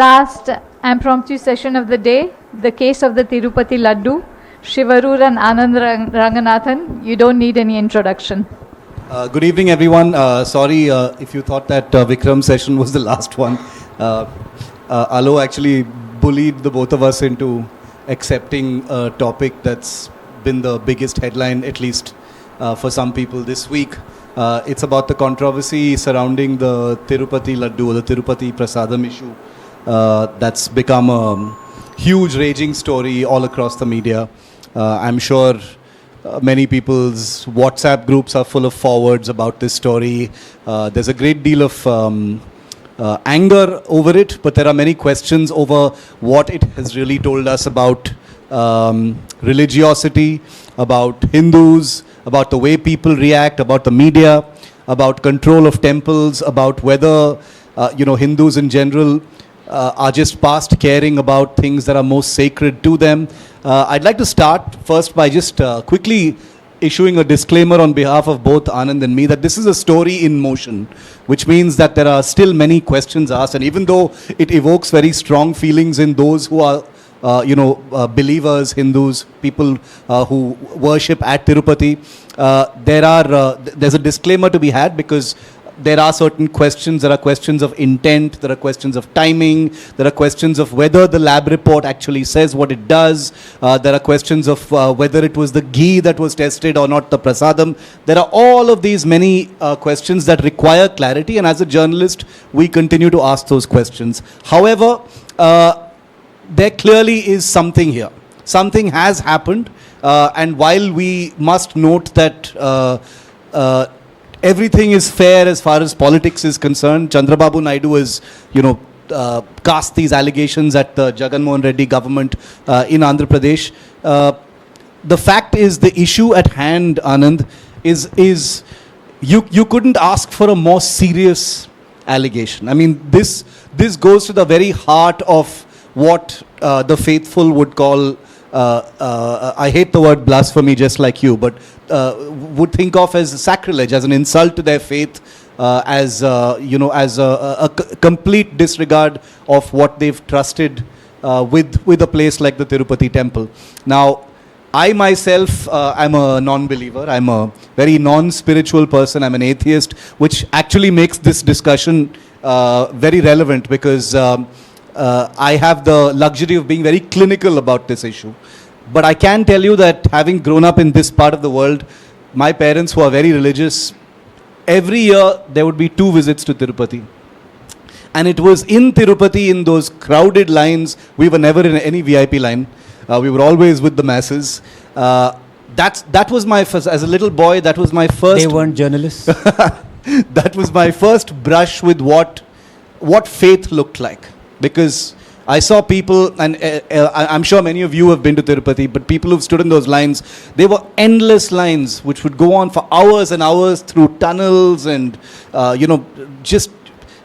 last impromptu session of the day, the case of the Tirupati Laddu, Aroor and Anand Ranganathan. You don't need any introduction. Good evening, everyone. Sorry if you thought that Vikram's session was the last one. Alo actually bullied the both of us into accepting a topic that's been the biggest headline, at least for some people this week. It's about the controversy surrounding the Tirupati Laddu, or the Tirupati Prasadam issue. That's become a huge raging story all across the media. I'm sure many people's WhatsApp groups are full of forwards about this story. There's a great deal of anger over it, but there are many questions over what it has really told us about religiosity, about Hindus, about the way people react, about the media, about control of temples, about whether Hindus in general are just past caring about things that are most sacred to them. I'd like to start first by just quickly issuing a disclaimer on behalf of both Anand and me that this is a story in motion, which means that there are still many questions asked, and even though it evokes very strong feelings in those who are believers, Hindus, people who worship at Tirupati, there's a disclaimer to be had, because there are certain questions. There are questions of intent, there are questions of timing, there are questions of whether the lab report actually says what it does, there are questions of whether it was the ghee that was tested or not the prasadam. There are all of these many questions that require clarity, and as a journalist we continue to ask those questions. However, there clearly is something here. Something has happened, and while we must note that everything is fair as far as politics is concerned, Chandrababu Naidu has, cast these allegations at the Jagan Mohan Reddy government in Andhra Pradesh. The fact is, the issue at hand, Anand, is you couldn't ask for a more serious allegation. I mean, this goes to the very heart of what the faithful would call, I hate the word blasphemy just like you, but would think of as sacrilege, as an insult to their faith, as a complete disregard of what they've trusted with a place like the Tirupati temple. Now, I myself am a non-believer. I'm a very non-spiritual person. I'm an atheist, which actually makes this discussion very relevant, because I have the luxury of being very clinical about this issue. But I can tell you that, having grown up in this part of the world, my parents, who are very religious, every year there would be 2 visits to Tirupati. And it was in Tirupati, in those crowded lines. We were never in any VIP line. We were always with the masses. That was my first, as a little boy, that was my first... They weren't journalists. That was my first brush with what faith looked like. Because I saw people, and I'm sure many of you have been to Tirupati, but people who've stood in those lines, they were endless lines which would go on for hours and hours through tunnels and, just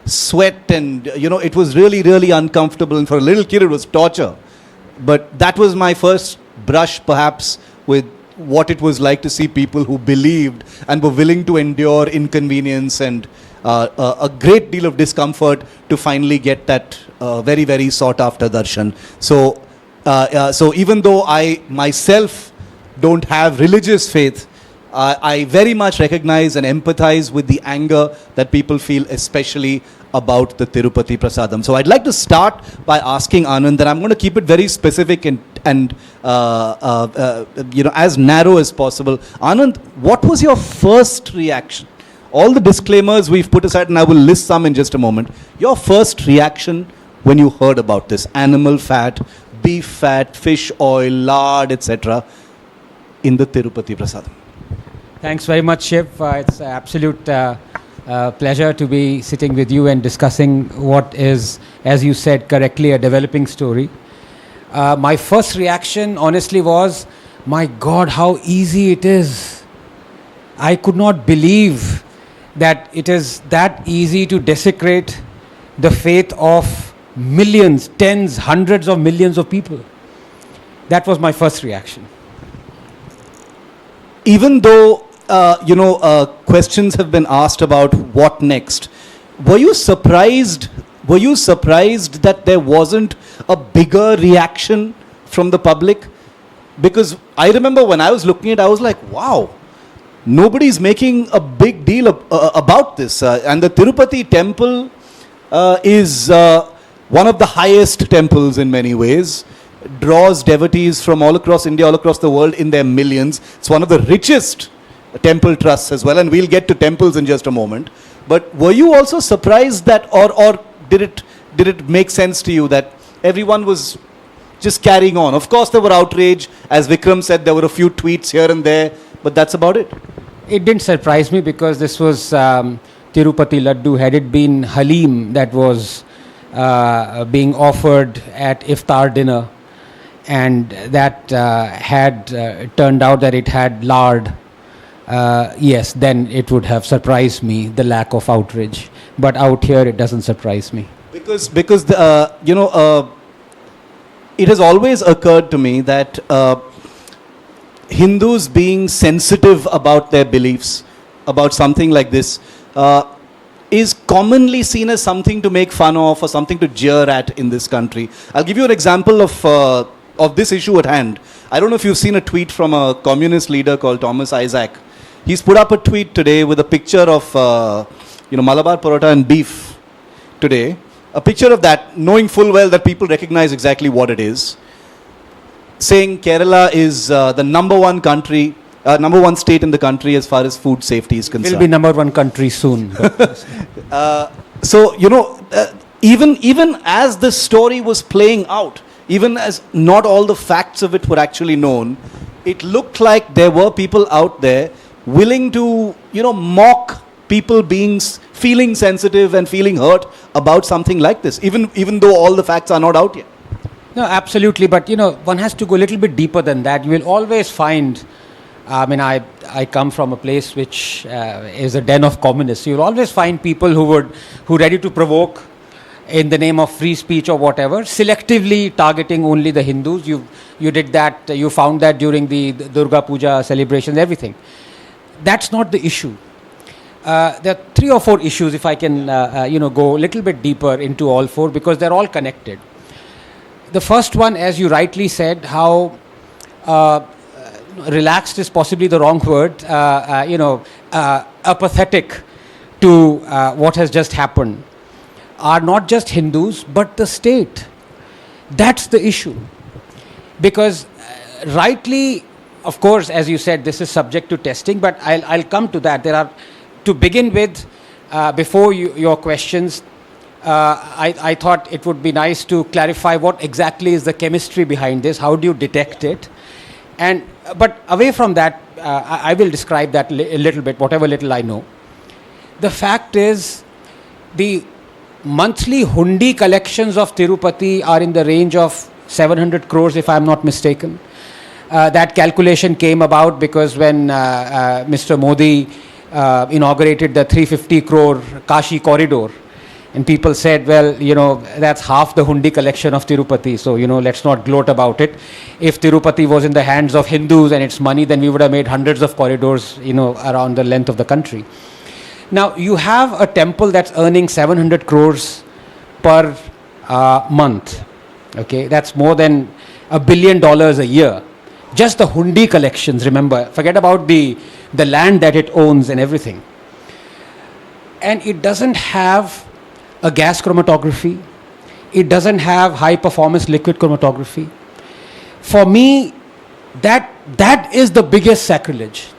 sweat, and, it was really, really uncomfortable. And for a little kid, it was torture. But that was my first brush, perhaps, with what it was like to see people who believed and were willing to endure inconvenience and a great deal of discomfort to finally get that very, very sought after darshan. So even though I myself don't have religious faith, I very much recognize and empathize with the anger that people feel, especially about the Tirupati Prasadam. So I'd like to start by asking Anand, and I'm going to keep it very specific and as narrow as possible. Anand, what was your first reaction? All the disclaimers we've put aside, and I will list some in just a moment. Your first reaction when you heard about this: animal fat, beef fat, fish oil, lard, etc. in the Tirupati Prasadam. Thanks very much, Shiv. It's an absolute pleasure to be sitting with you and discussing what is, as you said correctly, a developing story. My first reaction, honestly, was, my God, how easy it is. I could not believe that it is that easy to desecrate the faith of millions, tens, hundreds of millions of people. That was my first reaction. Even though questions have been asked about what next, were you surprised were you surprised that there wasn't a bigger reaction from the public? Because I remember when I was looking at it, I was like, wow, nobody's making a big deal about this. And the Tirupati temple is one of the highest temples in many ways. Draws devotees from all across India, all across the world in their millions. It's one of the richest temple trusts as well. And we'll get to temples in just a moment. But were you also surprised that, or did it make sense to you that everyone was just carrying on? Of course, there were outrage. As Vikram said, there were a few tweets here and there, but that's about it. It didn't surprise me because this was Tirupati Laddu. Had it been Halim that was being offered at iftar dinner, and that had turned out that it had lard, yes, then it would have surprised me, the lack of outrage. But out here, it doesn't surprise me. Because it has always occurred to me that Hindus being sensitive about their beliefs, about something like this, is commonly seen as something to make fun of or something to jeer at in this country. I'll give you an example of this issue at hand. I don't know if you've seen a tweet from a communist leader called Thomas Isaac. He's put up a tweet today with a picture of Malabar Parota and beef today. A picture of that, knowing full well that people recognize exactly what it is. Saying Kerala is the number one state in the country as far as food safety is concerned. Will be number one country soon. Even as the story was playing out, even as not all the facts of it were actually known, it looked like there were people out there willing to, mock people feeling sensitive and feeling hurt about something like this, even though all the facts are not out yet. No, absolutely. But, one has to go a little bit deeper than that. You will always find, I come from a place which is a den of communists. You'll always find people who are ready to provoke in the name of free speech or whatever, selectively targeting only the Hindus. You did that, you found that during the Durga Puja celebrations, everything. That's not the issue. There are 3 or 4 issues, if I can, go a little bit deeper into all 4, because they're all connected. The first one, as you rightly said, how relaxed is possibly the wrong word, apathetic to what has just happened, are not just Hindus, but the state. That's the issue. Because rightly, of course, as you said, this is subject to testing, but I'll come to that. There are, to begin with, before your questions, I thought it would be nice to clarify what exactly is the chemistry behind this. How do you detect it? But away from that, I will describe that a little bit, whatever little I know. The fact is, the monthly hundi collections of Tirupati are in the range of 700 crores, if I'm not mistaken. That calculation came about because when Mr. Modi inaugurated the 350 crore Kashi corridor, and people said, well, that's half the hundi collection of Tirupati, so, let's not gloat about it. If Tirupati was in the hands of Hindus and its money, then we would have made hundreds of corridors, around the length of the country. Now, you have a temple that's earning 700 crores per month. Okay, that's more than $1 billion a year. Just the hundi collections, remember. Forget about the land that it owns and everything. And it doesn't have a gas chromatography. It doesn't have high performance liquid chromatography. For me, that is the biggest sacrilege.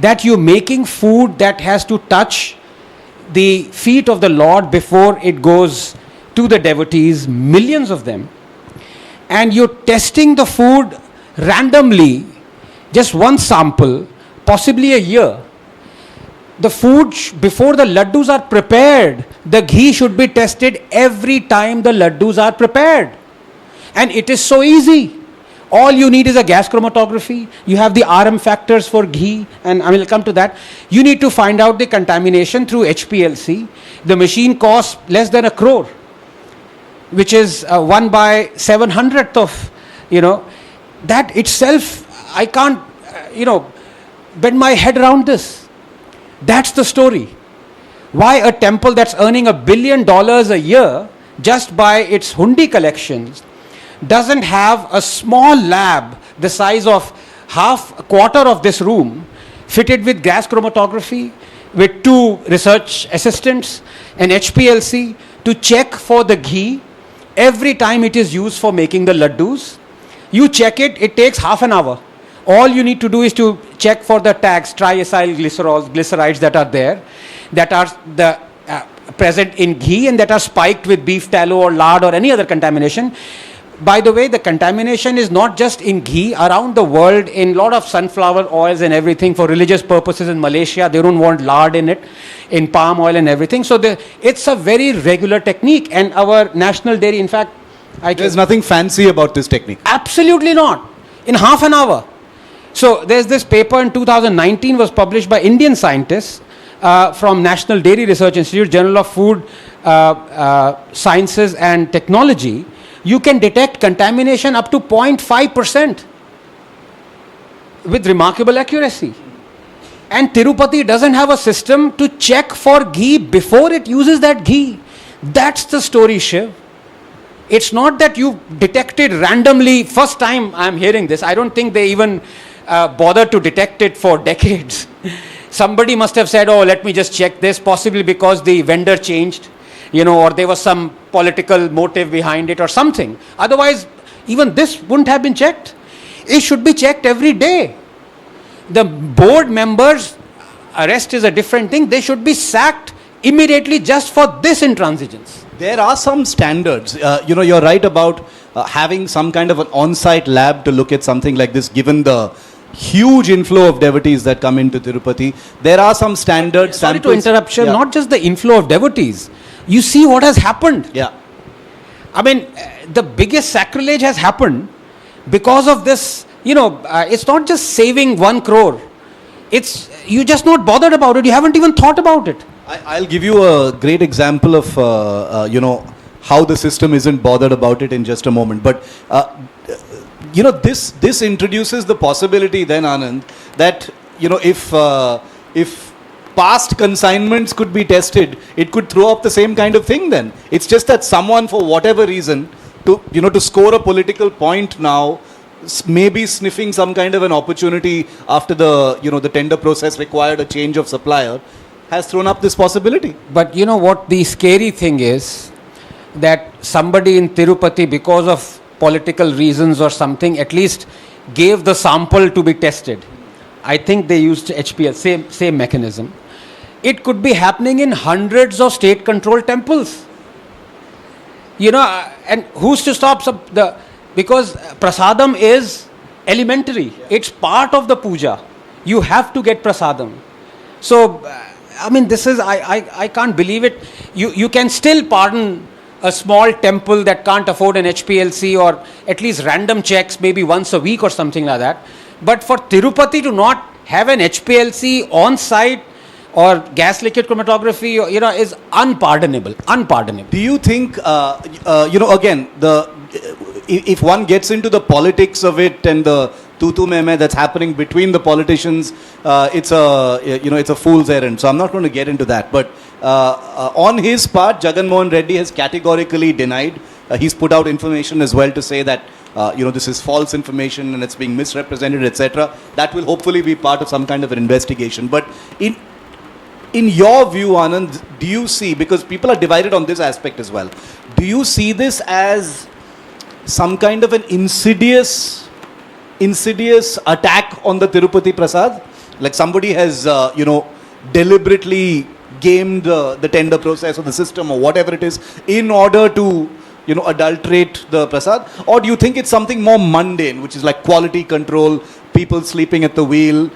That you're making food that has to touch the feet of the Lord before it goes to the devotees, millions of them. And you're testing the food randomly, just one sample, possibly a year. The food, before the laddus are prepared, the ghee should be tested every time the laddus are prepared. And it is so easy. All you need is a gas chromatography. You have the RM factors for ghee, and I will come to that. You need to find out the contamination through HPLC. The machine costs less than 1 crore, which is 1/700th of, that itself, I can't, bend my head around this. That's the story. Why a temple that's earning $1 billion a year just by its hundi collections, doesn't have a small lab the size of a quarter of this room, fitted with gas chromatography, with 2 research assistants, an HPLC, to check for the ghee every time it is used for making the laddus. You check it, it takes half an hour. All you need to do is to check for the tags, triacyl glycerols, glycerides that are there, that are present in ghee and that are spiked with beef tallow or lard or any other contamination. By the way, the contamination is not just in ghee. Around the world, in a lot of sunflower oils and everything for religious purposes in Malaysia, they don't want lard in it, in palm oil and everything. So it's a very regular technique. And our national dairy, in fact, there's nothing fancy about this technique. Absolutely not. In half an hour. So there's this paper in 2019 was published by Indian scientists from National Dairy Research Institute, Journal of Food Sciences and Technology. You can detect contamination up to 0.5% with remarkable accuracy. And Tirupati doesn't have a system to check for ghee before it uses that ghee. That's the story, Shiv. It's not that you detected randomly. First time I'm hearing this. I don't think they even bothered to detect it for decades. Somebody must have said, oh, let me just check this, possibly because the vendor changed, or there was some political motive behind it or something. Otherwise, even this wouldn't have been checked. It should be checked every day. The board members, arrest is a different thing. They should be sacked immediately just for this intransigence. There are some standards. You're right about having some kind of an on-site lab to look at something like this, given the huge inflow of devotees that come into Tirupati. There are some standards. Sorry to interrupt, Shiv, not just the inflow of devotees. You see what has happened. Yeah. I mean, the biggest sacrilege has happened because of this. It's not just saving 1 crore. It's you just not bothered about it. You haven't even thought about it. I'll give you a great example of how the system isn't bothered about it in just a moment. But this introduces the possibility then, Anand, that if past consignments could be tested, it could throw up the same kind of thing. Then it's just that someone, for whatever reason, to score a political point now, maybe sniffing some kind of an opportunity after the tender process required a change of supplier, has thrown up this possibility. But you know what the scary thing is? That somebody in Tirupati, because of political reasons or something, at least gave the sample to be tested. I think they used HPL, same mechanism. It could be happening in hundreds of state-controlled temples. And who's to stop because prasadam is elementary. Yeah. It's part of the puja. You have to get prasadam. So, this is, I can't believe it. You can still pardon a small temple that can't afford an HPLC, or at least random checks maybe once a week or something like that. But for Tirupati to not have an HPLC on site or gas liquid chromatography, is unpardonable. Do you think, again, if one gets into the politics of it and the tutu meme that's happening between the politicians, it's a fool's errand. So I'm not going to get into that. But on his part, Jagan Mohan Reddy has categorically denied. He's put out information as well to say that this is false information and it's being misrepresented, etc. That will hopefully be part of some kind of an investigation. But in your view, Anand, do you see, because people are divided on this aspect as well, do you see this as some kind of an insidious attack on the Tirupati Prasad? Like somebody has, deliberately gamed the tender process or the system or whatever it is in order to, adulterate the Prasad? Or do you think it's something more mundane, which is like quality control, people sleeping at the wheel,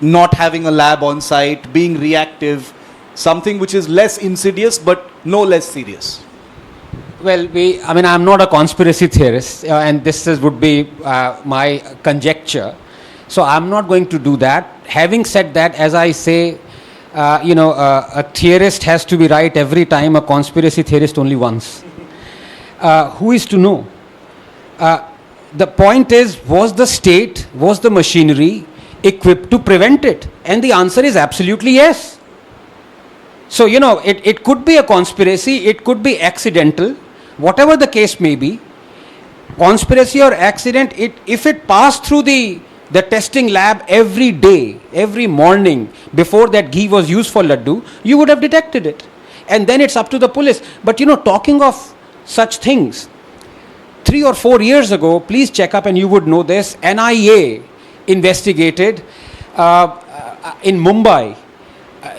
not having a lab on site, being reactive, something which is less insidious but no less serious? Well, I'm not a conspiracy theorist, and this would be my conjecture. So I'm not going to do that. Having said that, as I say, a theorist has to be right every time, a conspiracy theorist only once. Who is to know? The point is, was the machinery equipped to prevent it? And the answer is absolutely yes. So, it could be a conspiracy, it could be accidental, whatever the case may be, conspiracy or accident, if it passed through the testing lab every day, every morning, before that ghee was used for laddu, you would have detected it. And then it's up to the police. But talking of such things, 3 or 4 years ago, please check up and you would know this, NIA investigated in Mumbai.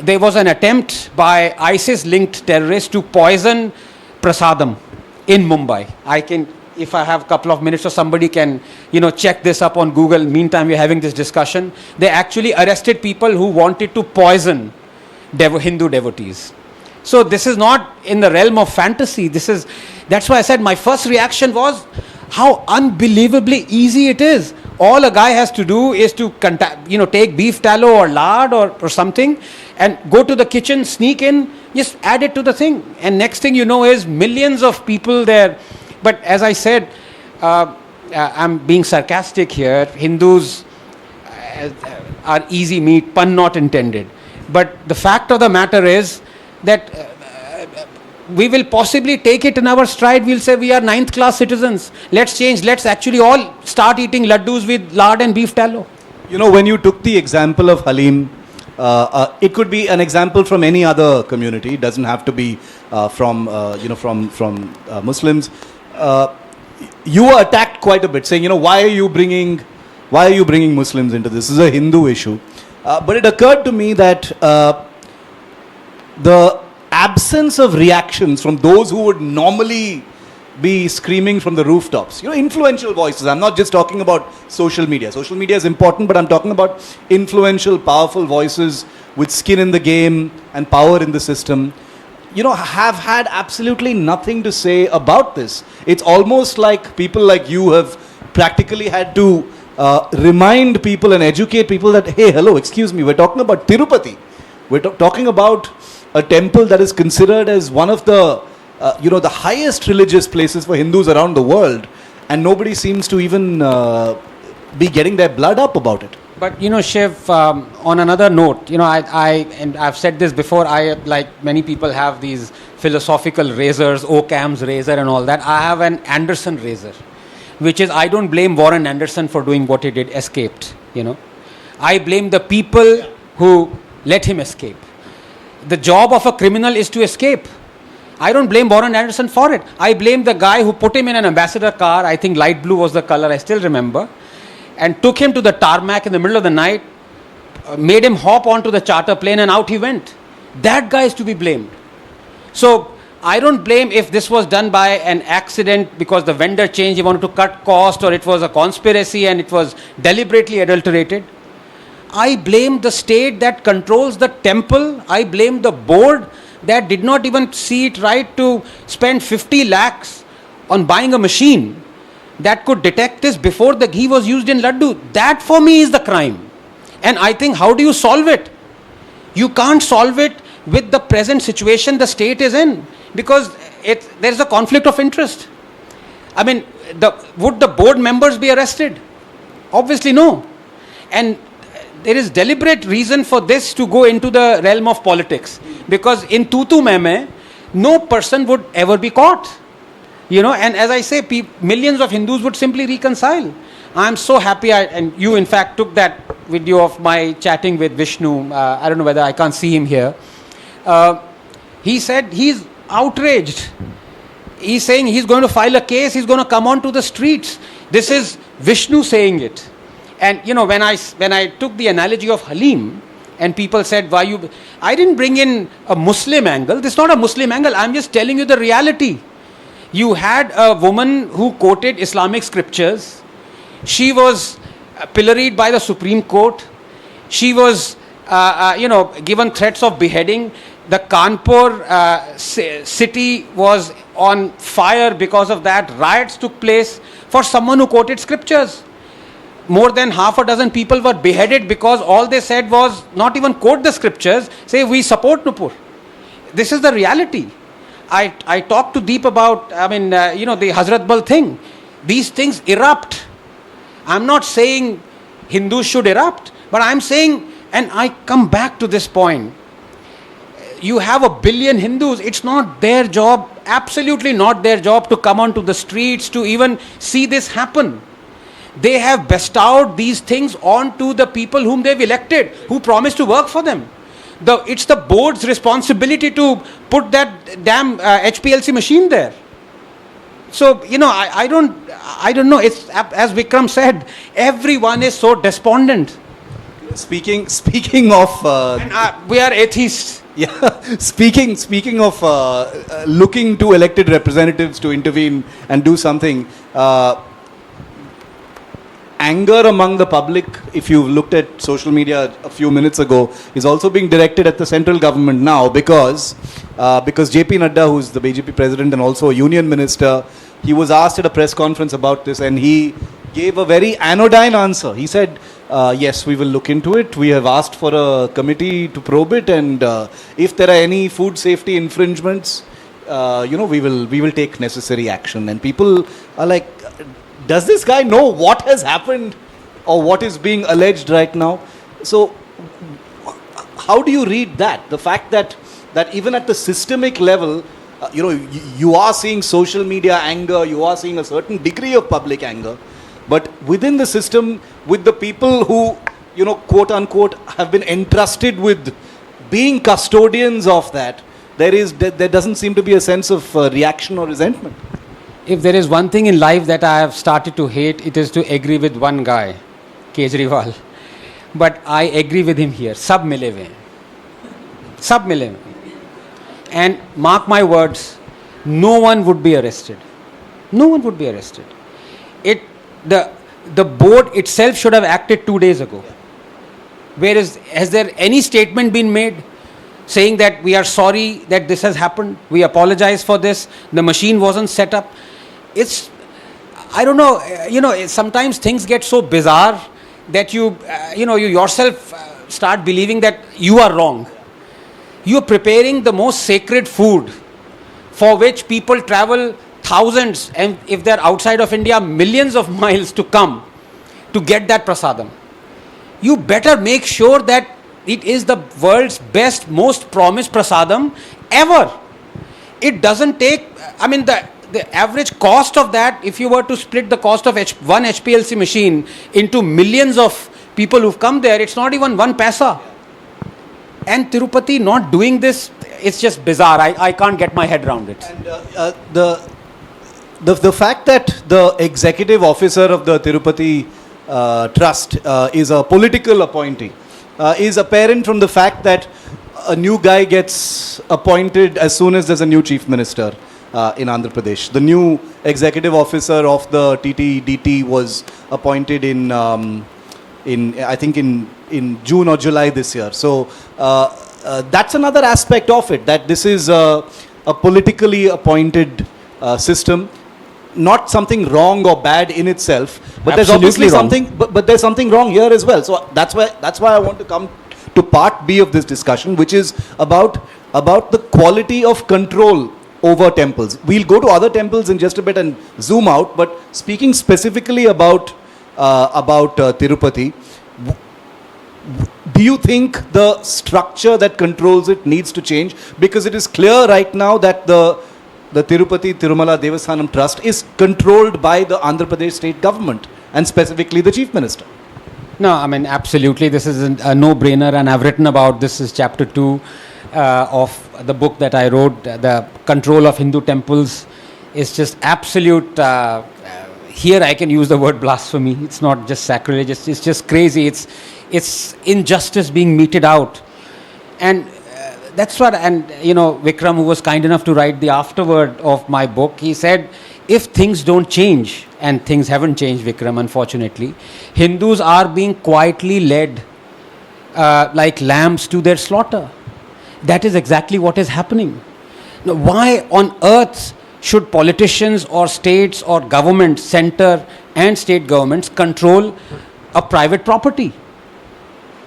There was an attempt by ISIS-linked terrorists to poison prasadam in Mumbai. If I have a couple of minutes or somebody can, check this up on Google. Meantime, we're having this discussion. They actually arrested people who wanted to poison Hindu devotees. So this is not in the realm of fantasy. That's why I said my first reaction was how unbelievably easy it is. All a guy has to do is to take beef tallow or lard or something and go to the kitchen, sneak in, just add it to the thing. And next thing you know is millions of people there. But as I said, I'm being sarcastic here. Hindus are easy meat, pun not intended. But the fact of the matter is that we will possibly take it in our stride. We'll say we are 9th class citizens. Let's change. Let's actually all start eating laddus with lard and beef tallow. When you took the example of Halim, it could be an example from any other community. It doesn't have to be from Muslims. You were attacked quite a bit, saying, why are you bringing Muslims into this? This is a Hindu issue. But it occurred to me that the absence of reactions from those who would normally be screaming from the rooftops, influential voices. I'm not just talking about social media. Social media is important, but I'm talking about influential, powerful voices with skin in the game and power in the system, have had absolutely nothing to say about this. It's almost like people like you have practically had to remind people and educate people that, hey, hello, excuse me, we're talking about Tirupati. We're talking about a temple that is considered as one of the the highest religious places for Hindus around the world, and nobody seems to even be getting their blood up about it. But Shiv, on another note, and I've said this before, like many people have these philosophical razors, Occam's razor and all that. I have an Anderson razor, which is, I don't blame Warren Anderson for doing what he did, escaped, I blame the people who let him escape. The job of a criminal is to escape. I don't blame Warren Anderson for it. I blame the guy who put him in an ambassador car, I think light blue was the color, I still remember, and took him to the tarmac in the middle of the night, made him hop onto the charter plane, and out he went. That guy is to be blamed. So I don't blame if this was done by an accident because the vendor changed, he wanted to cut cost, or it was a conspiracy and it was deliberately adulterated. I blame the state that controls the temple. I blame the board that did not even see it right to spend 50 lakhs on buying a machine that could detect this before the ghee was used in laddu. That for me is the crime. And I think, how do you solve it? You can't solve it with the present situation the state is in, because there is a conflict of interest. I mean, would the board members be arrested? Obviously no. And there is deliberate reason for this to go into the realm of politics, because in tutu meme, no person would ever be caught. And as I say, millions of Hindus would simply reconcile. I'm so happy, and you in fact took that video of my chatting with Vishnu. I don't know whether I can't see him here. He said he's outraged. He's saying he's going to file a case, he's going to come onto the streets. This is Vishnu saying it. And when I took the analogy of Halim, and people said, I didn't bring in a Muslim angle. This is not a Muslim angle. I'm just telling you the reality. You had a woman who quoted Islamic scriptures. She was pilloried by the Supreme Court. She was, given threats of beheading. The Kanpur city was on fire because of that. Riots took place for someone who quoted scriptures. More than half a dozen people were beheaded because all they said was not even quote the scriptures, say we support Nupur. This is the reality. I talked to Deep about, the Hazrat Bal thing. These things erupt. I'm not saying Hindus should erupt, but I'm saying, and I come back to this point, you have 1 billion Hindus, it's not their job absolutely not their job to come onto the streets to even see this happen. They have bestowed these things onto the people whom they've elected, who promised to work for them. It's the board's responsibility to put that damn HPLC machine there. So, I don't know. It's, as Vikram said, everyone is so despondent. Speaking of... we are atheists. Yeah, speaking of looking to elected representatives to intervene and do something, anger among the public, if you looked at social media a few minutes ago, is also being directed at the central government now because JP Nadda, who's the BJP president and also a union minister, he was asked at a press conference about this and he gave a very anodyne answer. He said, yes, we will look into it. We have asked for a committee to probe it, and if there are any food safety infringements, we will take necessary action. And people are like, does this guy know what has happened or what is being alleged right now? So, how do you read that? The fact that even at the systemic level, you are seeing social media anger, you are seeing a certain degree of public anger, but within the system, with the people who, quote unquote, have been entrusted with being custodians of that, there doesn't seem to be a sense of reaction or resentment. If there is one thing in life that I have started to hate, it is to agree with one guy, Kejriwal. But I agree with him here. Sab mile hue. Sab mile hue. And mark my words, no one would be arrested. No one would be arrested. The board itself should have acted 2 days ago. Has there any statement been made saying that we are sorry that this has happened, we apologize for this, the machine wasn't set up? I don't know, sometimes things get so bizarre that you yourself start believing that you are wrong. You are preparing the most sacred food for which people travel thousands, and if they're outside of India, millions of miles to come to get that prasadam. You better make sure that it is the world's best, most promised prasadam ever. It doesn't take, the average cost of that, if you were to split the cost of one HPLC machine into millions of people who've come there, it's not even 1 paisa. And Tirupati not doing this, it's just bizarre. I can't get my head around it. And the fact that the executive officer of the Tirupati Trust is a political appointee is apparent from the fact that a new guy gets appointed as soon as there's a new chief minister in Andhra Pradesh. The new executive officer of the TTDT was appointed in June or July this year. So that's another aspect of it, that this is a politically appointed system. Not something wrong or bad in itself, but there's obviously something. But there's something wrong here as well. So that's why I want to come to part B of this discussion, which is about the quality of control over temples. We'll go to other temples in just a bit and zoom out. But speaking specifically about Tirupati, do you think the structure that controls it needs to change? Because it is clear right now that the Tirupati Tirumala Devasthanam Trust is controlled by the Andhra Pradesh state government and specifically the chief minister. No, absolutely. This is a no-brainer, and I've written about this is chapter 2 of the book that I wrote. The control of Hindu temples is just absolute. Here I can use the word blasphemy. It's not just sacrilege. It's just crazy. It's injustice being meted out, and that's what. And Vikram, who was kind enough to write the afterword of my book, he said, if things don't change, and things haven't changed, Vikram, unfortunately, Hindus are being quietly led like lambs to their slaughter. That is exactly what is happening. Now, why on earth should politicians or states or governments, center and state governments, control a private property?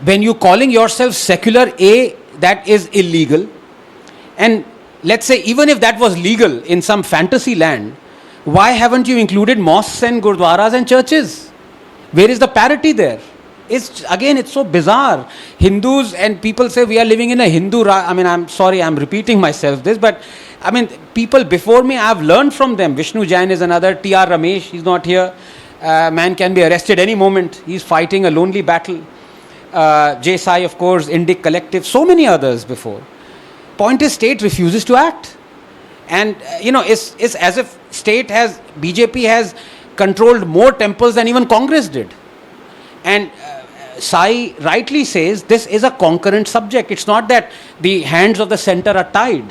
When you're calling yourself secular, that is illegal. And let's say even if that was legal in some fantasy land, why haven't you included mosques and gurdwaras and churches? Where is the parity there? It's so bizarre. Hindus and people say we are living in a I'm sorry, I'm repeating myself this, but people before me, I've learned from them. Vishnu Jain is another, T.R. Ramesh, he's not here. Man can be arrested any moment. He's fighting a lonely battle. J. Sai, of course, Indic Collective, so many others before. Point is, state refuses to act. And, it's as if BJP has controlled more temples than even Congress did. And Sai rightly says this is a concurrent subject. It's not that the hands of the center are tied.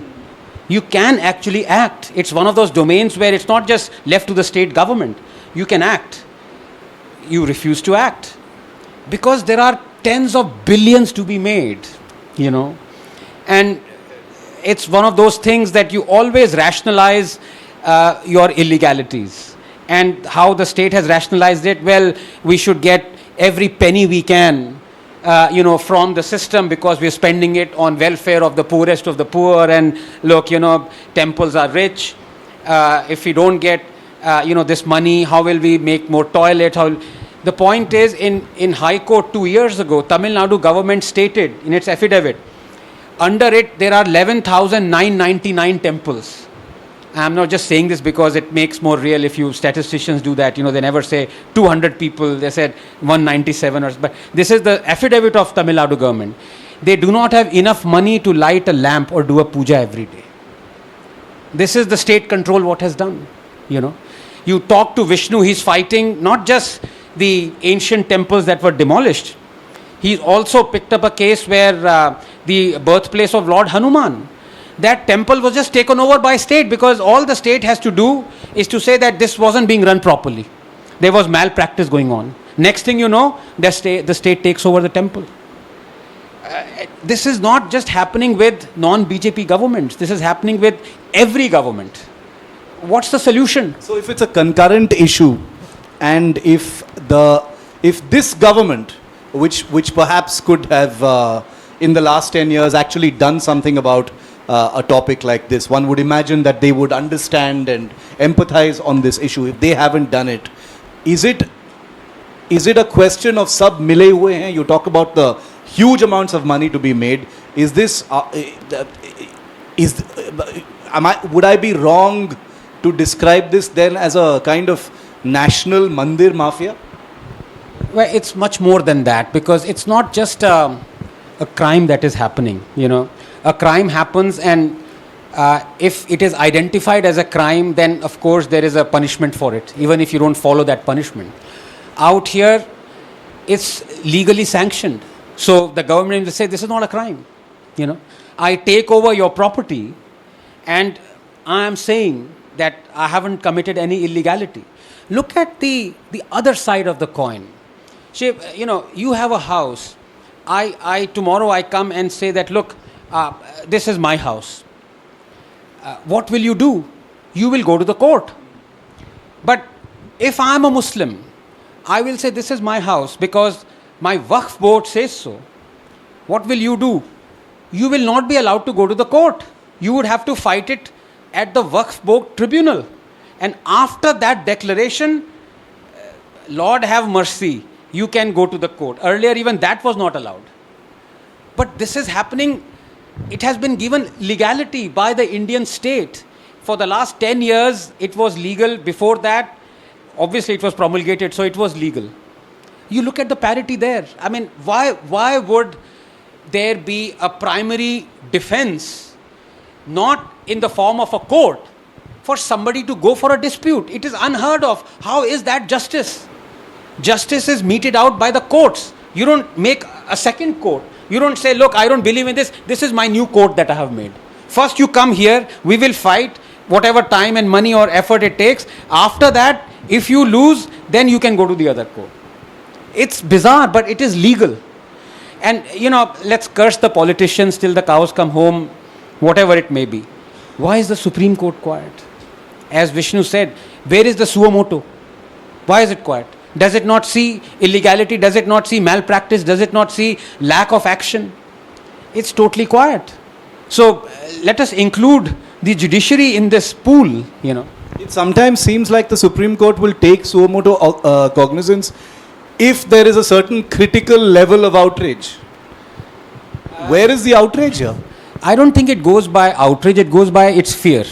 You can actually act. It's one of those domains where it's not just left to the state government. You can act. You refuse to act. Because there are tens of billions to be made, And it's one of those things that you always rationalize your illegalities. And how the state has rationalized it, well, we should get every penny we can, from the system because we're spending it on welfare of the poorest of the poor. And look, temples are rich. If we don't get, this money, how will we make more toilets? The point is, in High Court 2 years ago, Tamil Nadu government stated in its affidavit, under it there are 11,999 temples. I'm not just saying this because it makes more real if you statisticians do that. They never say 200 people, they said 197 but this is the affidavit of Tamil Nadu government. They do not have enough money to light a lamp or do a puja every day. This is the state control what has done. You talk to Vishnu, he's fighting not just the ancient temples that were demolished. He's also picked up a case where the birthplace of Lord Hanuman, that temple was just taken over by state because all the state has to do is to say that this wasn't being run properly. There was malpractice going on. Next thing you know, the state takes over the temple. This is not just happening with non-BJP governments. This is happening with every government. What's the solution? So if it's a concurrent issue, and if this government, which perhaps could have in the last 10 years actually done something about a topic like this, one would imagine that they would understand and empathize on this issue. If they haven't done it, is it a question of sab mile hue hain? You talk about the huge amounts of money to be made. Is this would I be wrong to describe this then as a kind of national mandir mafia? Well, it's much more than that, because it's not just a crime that is happening. A crime happens, and if it is identified as a crime, then of course there is a punishment for it, even if you don't follow that punishment. Out here, it's legally sanctioned. So the government will say, this is not a crime. I take over your property, and I am saying that I haven't committed any illegality. Look at the other side of the coin. Shiv, you have a house. Tomorrow I come and say that, look, this is my house. What will you do? You will go to the court. But if I am a Muslim, I will say this is my house because my Waqf board says so. What will you do? You will not be allowed to go to the court. You would have to fight it at the Waqf board tribunal. And after that declaration, Lord have mercy, you can go to the court. Earlier even that was not allowed. But this is happening. It has been given legality by the Indian state. For the last 10 years, it was legal. Before that, obviously it was promulgated, so it was legal. You look at the parity there. Why would there be a primary defense, not in the form of a court, for somebody to go for a dispute? It is unheard of. How is that justice? Justice is meted out by the courts. You don't make a second court. You don't say, look, I don't believe in this. This is my new court that I have made. First you come here, we will fight whatever time and money or effort it takes. After that, if you lose, then you can go to the other court. It's bizarre, but it is legal. And, let's curse the politicians till the cows come home, whatever it may be. Why is the Supreme Court quiet? As Vishnu said, where is the suo motu? Why is it quiet? Does it not see illegality? Does it not see malpractice? Does it not see lack of action? It's totally quiet. So let us include the judiciary in this pool, It sometimes seems like the Supreme Court will take suo motu cognizance if there is a certain critical level of outrage? Where is the outrage here? I don't think it goes by outrage, it goes by its fear.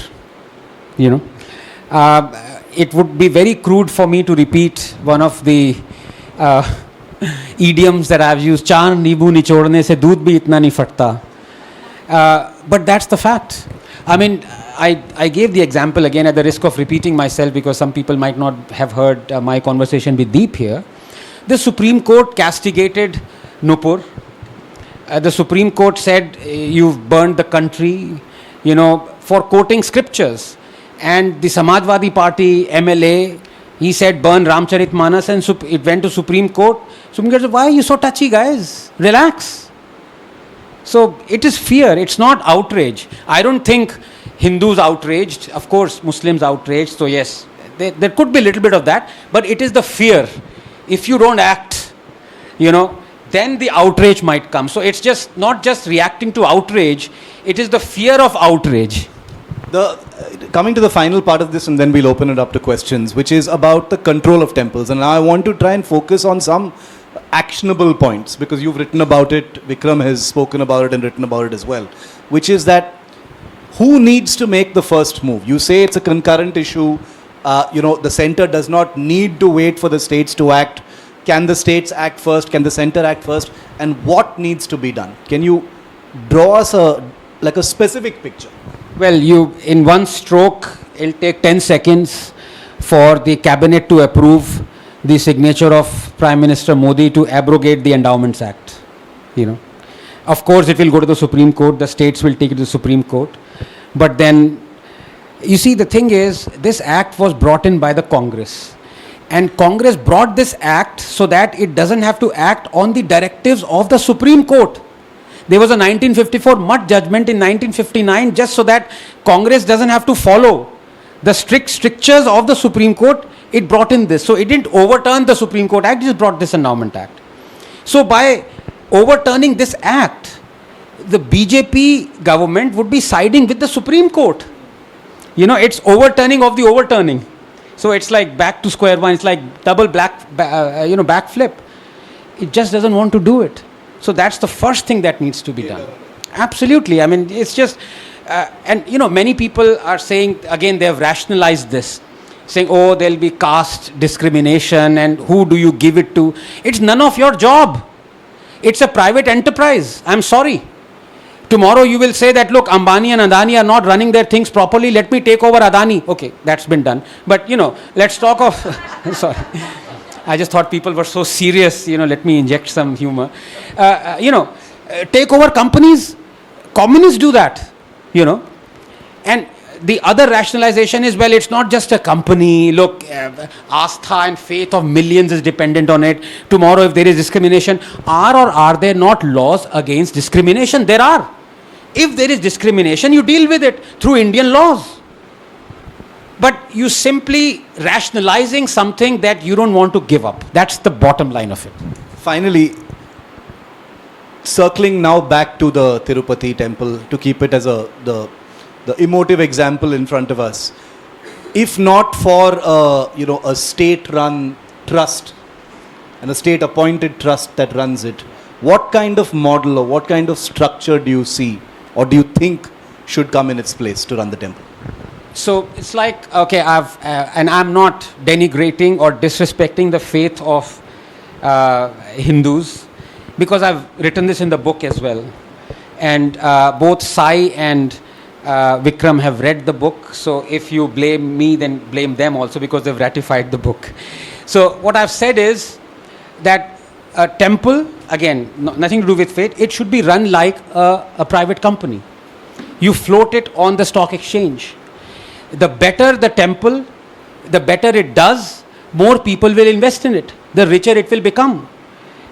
You know, it would be very crude for me to repeat one of the idioms that I've used, "Char nibu nichodne se doodh bhi itna nahi fatta." But that's the fact. I mean, I gave the example again at the risk of repeating myself because some people might not have heard my conversation with Deep here. The Supreme Court castigated Nupur. The Supreme Court said, you've burned the country, you know, for quoting scriptures. And the Samajwadi Party MLA, he said, burn Ramcharitmanas, and it went to Supreme Court. Supreme Court said, why are you so touchy, guys? Relax. So it is fear, it's not outrage. I don't think Hindus outraged, of course Muslims outraged, so yes, there could be a little bit of that, but it is the fear. If you don't act, you know, then the outrage might come. So it's just not just reacting to outrage, it is the fear of outrage. Coming to the final part of this, and then we'll open it up to questions, which is about the control of temples. And now I want to try and focus on some actionable points, because you've written about it, Vikram has spoken about it and written about it as well, which is that who needs to make the first move? You say it's a concurrent issue, you know, the center does not need to wait for the states to act. Can the states act first? Can the center act first? And what needs to be done? Can you draw us a specific picture? Well, in one stroke, it'll take 10 seconds for the cabinet to approve the signature of Prime Minister Modi to abrogate the Endowments Act. You know, of course, it will go to the Supreme Court. The states will take it to the Supreme Court. But then, you see, the thing is, this act was brought in by the Congress. And Congress brought this act so that it doesn't have to act on the directives of the Supreme Court. There was a 1954 Mutt judgment in 1959 just so that Congress doesn't have to follow the strictures of the Supreme Court. It brought in this. So it didn't overturn the Supreme Court Act, it just brought this Endowment Act. So by overturning this act, the BJP government would be siding with the Supreme Court. You know, it's overturning of the overturning. So it's like back to square one. It's like double backflip. It just doesn't want to do it. So that's the first thing that needs to be done. Absolutely. I mean, it's just, and you know, many people are saying, again, they have rationalized this, saying, oh, there'll be caste discrimination and who do you give it to? It's none of your job. It's a private enterprise. I'm sorry. Tomorrow you will say that, look, Ambani and Adani are not running their things properly. Let me take over Adani. Okay, that's been done. But, you know, let's talk of... sorry. I just thought people were so serious. You know, let me inject some humor. Take over companies. Communists do that, you know. And the other rationalization is, well, it's not just a company. Look, astha and faith of millions is dependent on it. Tomorrow, if there is discrimination, are there not laws against discrimination? There are. If there is discrimination, you deal with it through Indian laws. But you simply rationalizing something that you don't want to give up. That's the bottom line of it. Finally, circling now back to the Tirupati temple, to keep it as the emotive example in front of us. If not for a state-run trust and a state-appointed trust that runs it, what kind of model or what kind of structure do you see or do you think should come in its place to run the temple? So it's like, okay, and I'm not denigrating or disrespecting the faith of Hindus, because I've written this in the book as well. And both Sai and Vikram have read the book. So if you blame me, then blame them also, because they've ratified the book. So what I've said is that a temple, again, nothing to do with faith, it should be run like a private company. You float it on the stock exchange. The better the temple, the better it does, more people will invest in it. The richer it will become.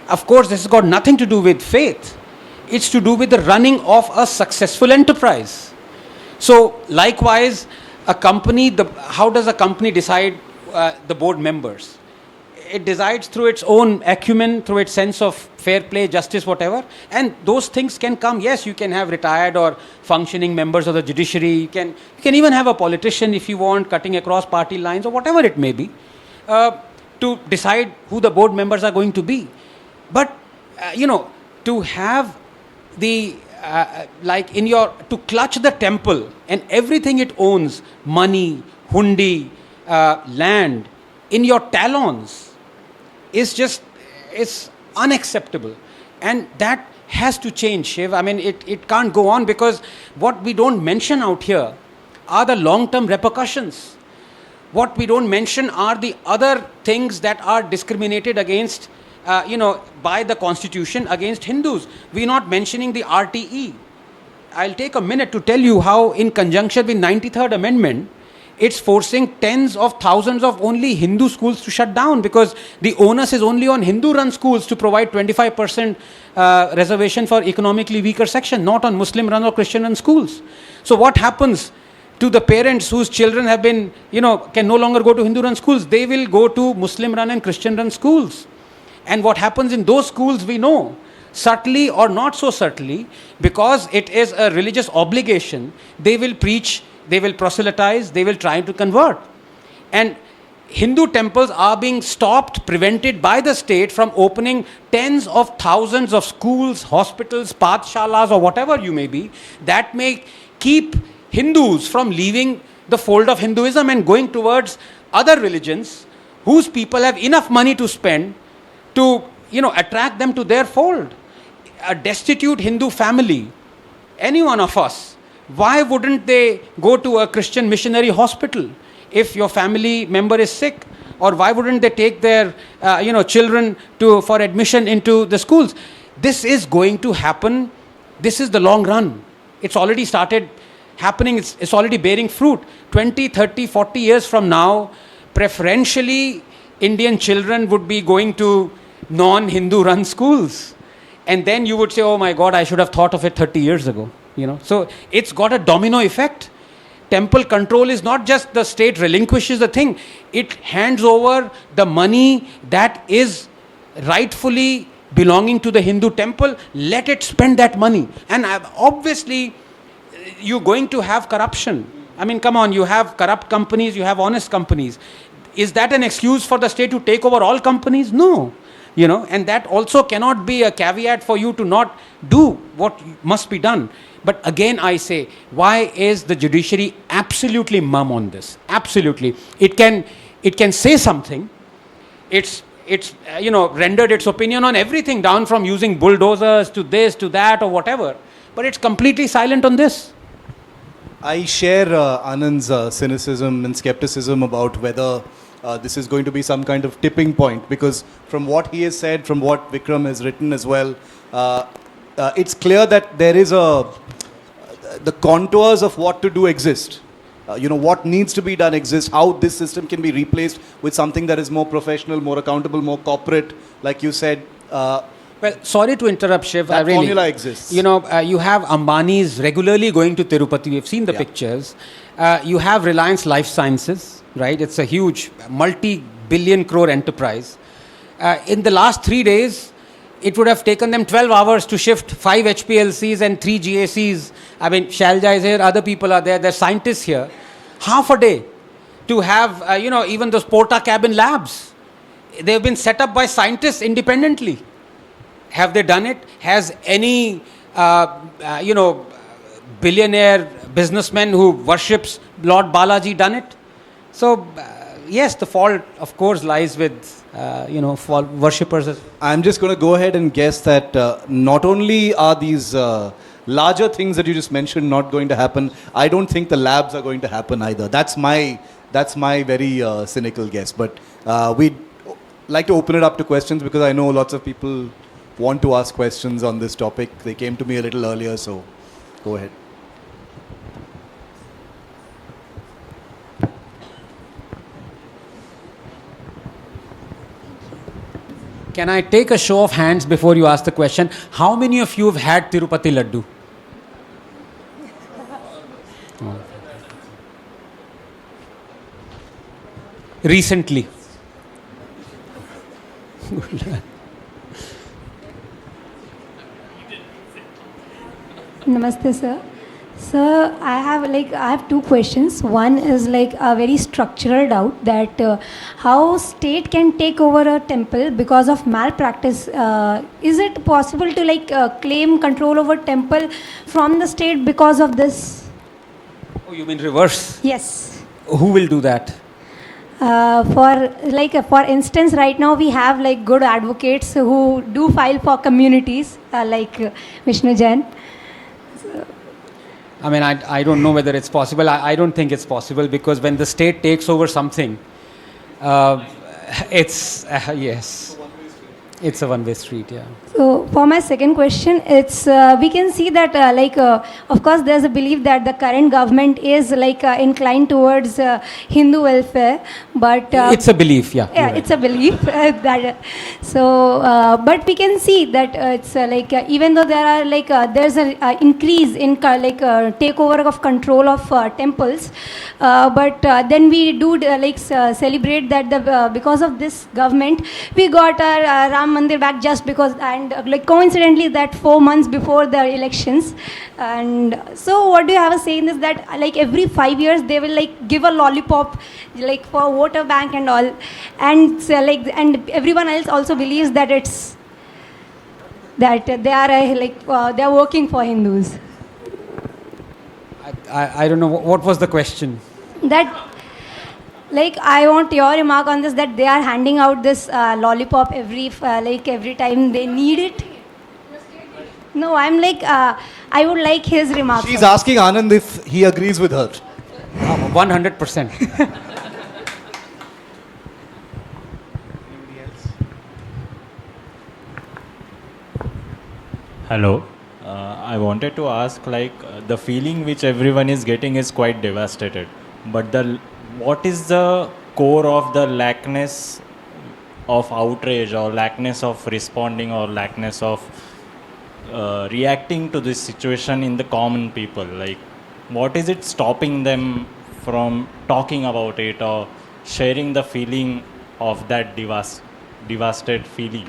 Of course, this has got nothing to do with faith. It's to do with the running of a successful enterprise. So, likewise, a company, how does a company decide the board members? It decides through its own acumen, through its sense of fair play, justice, whatever. And those things can come. Yes, you can have retired or functioning members of the judiciary. You can even have a politician if you want, cutting across party lines or whatever it may be. to decide who the board members are going to be. But, to have the, to clutch the temple and everything it owns, money, hundi, land, in your talons, is unacceptable. And that has to change, Shiv. I mean, it can't go on, because what we don't mention out here are the long-term repercussions. What we don't mention are the other things that are discriminated against, by the constitution against Hindus. We're not mentioning the RTE. I'll take a minute to tell you how, in conjunction with 93rd Amendment, it's forcing tens of thousands of only Hindu schools to shut down, because the onus is only on Hindu-run schools to provide 25% reservation for economically weaker section, not on Muslim-run or Christian-run schools. So what happens to the parents whose children have been, can no longer go to Hindu-run schools? They will go to Muslim-run and Christian-run schools. And what happens in those schools, we know, subtly or not so subtly, because it is a religious obligation, they will preach, they will proselytize, they will try to convert. And Hindu temples are being stopped, prevented by the state from opening tens of thousands of schools, hospitals, pathshalas, or whatever you may be, that may keep Hindus from leaving the fold of Hinduism and going towards other religions whose people have enough money to spend to, attract them to their fold. A destitute Hindu family, any one of us, why wouldn't they go to a Christian missionary hospital if your family member is sick? Or why wouldn't they take their, children for admission into the schools? This is going to happen. This is the long run. It's already started happening. It's already bearing fruit. 20, 30, 40 years from now, preferentially, Indian children would be going to non-Hindu run schools. And then you would say, oh my God, I should have thought of it 30 years ago. So it's got a domino effect. Temple control is not just the state relinquishes the thing. It hands over the money that is rightfully belonging to the Hindu temple. Let it spend that money. And obviously, you're going to have corruption. I mean, come on, you have corrupt companies, you have honest companies. Is that an excuse for the state to take over all companies? No. And that also cannot be a caveat for you to not do what must be done. But again, I say, why is the judiciary absolutely mum on this? Absolutely. It can say something. It's rendered its opinion on everything, down from using bulldozers to this, to that, or whatever. But it's completely silent on this. I share Anand's cynicism and skepticism about whether this is going to be some kind of tipping point, because from what he has said, from what Vikram has written as well, it's clear that there is the contours of what to do exist. What needs to be done exists, how this system can be replaced with something that is more professional, more accountable, more corporate, like you said. Well, sorry to interrupt, Shiv. That formula exists. You have Ambanis regularly going to Tirupati. We've seen the pictures. You have Reliance Life Sciences, right? It's a huge multi-billion crore enterprise. In the last 3 days, it would have taken them 12 hours to shift 5 HPLCs and 3 GACs. I mean, Shalja is here, other people are there, there's scientists here. Half a day to have, even those porta cabin labs. They've been set up by scientists independently. Have they done it? Has any, billionaire businessman who worships Lord Balaji done it? So, yes, the fault, of course, lies with, worshippers. I'm just going to go ahead and guess that not only are these larger things that you just mentioned not going to happen, I don't think the labs are going to happen either. That's my very cynical guess. But we'd like to open it up to questions, because I know lots of people want to ask questions on this topic. They came to me a little earlier, so go ahead. Can I take a show of hands before you ask the question? How many of you have had Tirupati Laddu? Recently. Namaste, sir. So I have two questions. One is like a very structural doubt that how state can take over a temple because of malpractice. Is it possible to claim control over temple from the state because of this? Oh, you mean reverse? Yes. Who will do that? For instance, right now we have like good advocates who do file for communities Vishnu Jain. I mean, I don't know whether it's possible. I don't think it's possible, because when the state takes over something, it's yes, it's a one-way street. Yeah. So for my second question, it's we can see that of course there's a belief that the current government is inclined towards Hindu welfare, but it's a belief, yeah. Yeah, right. it's a belief that. But we can see that it's even though there are there's a increase in takeover of control of temples, but then we do celebrate that because of this government we got our Ram Mandir back just because, and coincidentally that 4 months before the elections. And so what do you have to say in this, that every 5 years they will give a lollipop for voter bank and all, and and everyone else also believes that it's that they are they are working for Hindus. I don't know what was the question. That I want your remark on this, that they are handing out this lollipop every time they need it. No, I'm I would like his remark. She's asking Anand if he agrees with her. 100%. Hello. I wanted to ask, the feeling which everyone is getting is quite devastated. But what is the core of the lackness of outrage, or lackness of responding, or lackness of reacting to this situation in the common people? What is it stopping them from talking about it or sharing the feeling of that devastated feeling?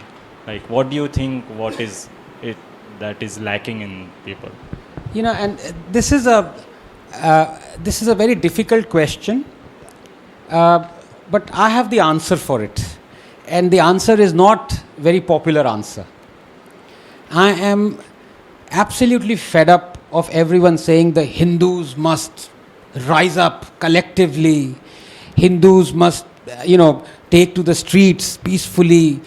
What do you think, what is it that is lacking in people? And this is a very difficult question, but I have the answer for it, and the answer is not very popular answer. I am absolutely fed up of everyone saying the Hindus must rise up collectively, Hindus must take to the streets peacefully,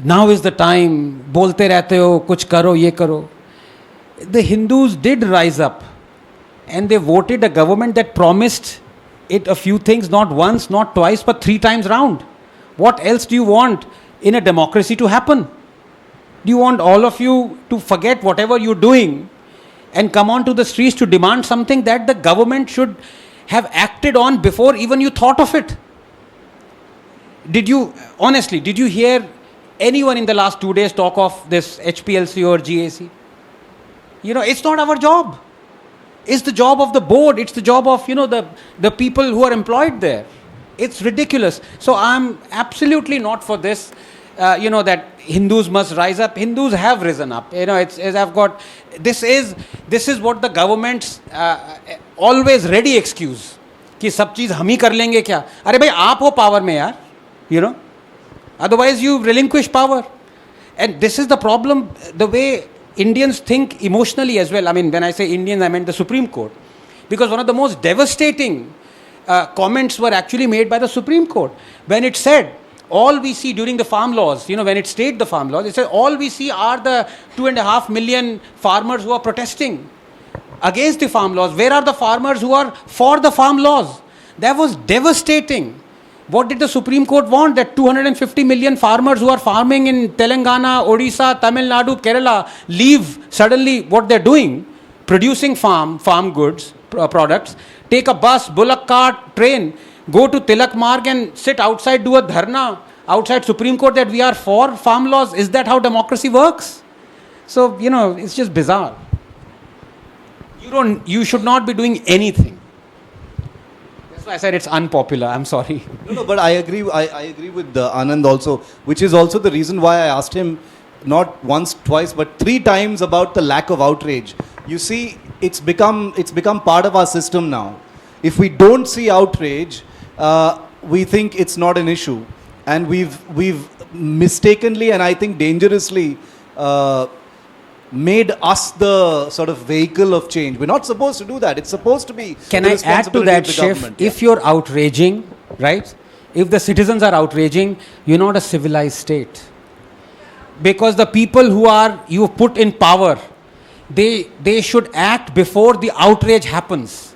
now is the time, bolte rehte ho, kuch karo, ye karo. The Hindus did rise up, and they voted a government that promised it a few things, not once, not twice, but 3 times round. What else do you want in a democracy to happen? Do you want all of you to forget whatever you're doing and come onto the streets to demand something that the government should have acted on before even you thought of it? Did you hear anyone in the last 2 days talk of this HPLC or GAC? It's not our job. It's the job of the board. It's the job of, the people who are employed there. It's ridiculous. So I'm absolutely not for this, that Hindus must rise up. Hindus have risen up. This is what the government's always ready excuse. कि सब चीज़ हम ही कर लेंगे क्या? अरे भाई आप हो power में यार, Otherwise you relinquish power. And this is the problem, the way Indians think emotionally as well. I mean, when I say Indians, I meant the Supreme Court. Because one of the most devastating comments were actually made by the Supreme Court. When it said, all we see during the farm laws, when it stayed the farm laws, it said all we see are the 2.5 million farmers who are protesting against the farm laws. Where are the farmers who are for the farm laws? That was devastating. What did the Supreme Court want? That 250 million farmers who are farming in Telangana, Odisha, Tamil Nadu, Kerala leave suddenly what they're doing, producing farm goods, products, take a bus, bullock cart, train, go to Tilak Marg and sit outside, do a dharna outside Supreme Court that we are for farm laws. Is that how democracy works? So, it's just bizarre. You should not be doing anything. That's why I said it's unpopular. I'm sorry. No, but I agree with Anand also, which is also the reason why I asked him not once, twice, but 3 times about the lack of outrage. You see, it's become part of our system now. If we don't see outrage, we think it's not an issue, and we've mistakenly and I think dangerously made us the sort of vehicle of change. We're not supposed to do that. It's supposed to be. Can the I add to responsibility that, of the Shiv? government. If you're outraging, right? If the citizens are outraging, you're not a civilized state. Because the people who you put in power, they should act before the outrage happens.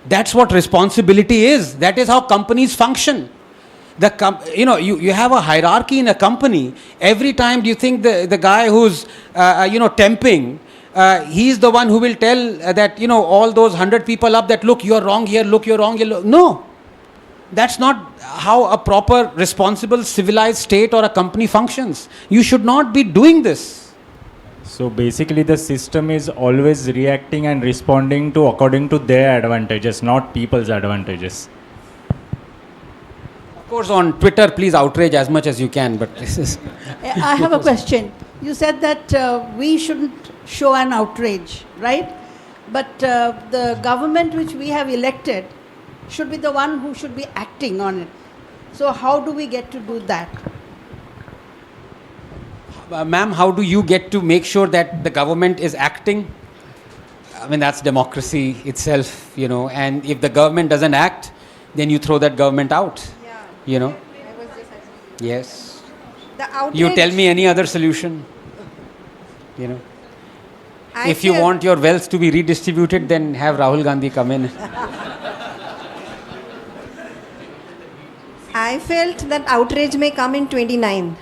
That's what responsibility is. That is how companies function. You have a hierarchy in a company. Every time do you think the guy who's temping, he's the one who will tell that all those 100 people up that look, you're wrong here, look, you're wrong here. No, that's not how a proper, responsible, civilized state or a company functions. You should not be doing this. So basically the system is always reacting and responding to according to their advantages, not people's advantages. Of course, on Twitter, please outrage as much as you can, but this is... I have a question. You said that we shouldn't show an outrage, right? But the government which we have elected should be the one who should be acting on it. So how do we get to do that? Ma'am, how do you get to make sure that the government is acting? I mean, that's democracy itself, and if the government doesn't act, then you throw that government out, Yes. The outrage, You tell me any other solution, I If you feel- want your wealth to be redistributed, then have Rahul Gandhi come in. I felt that outrage may come in 29.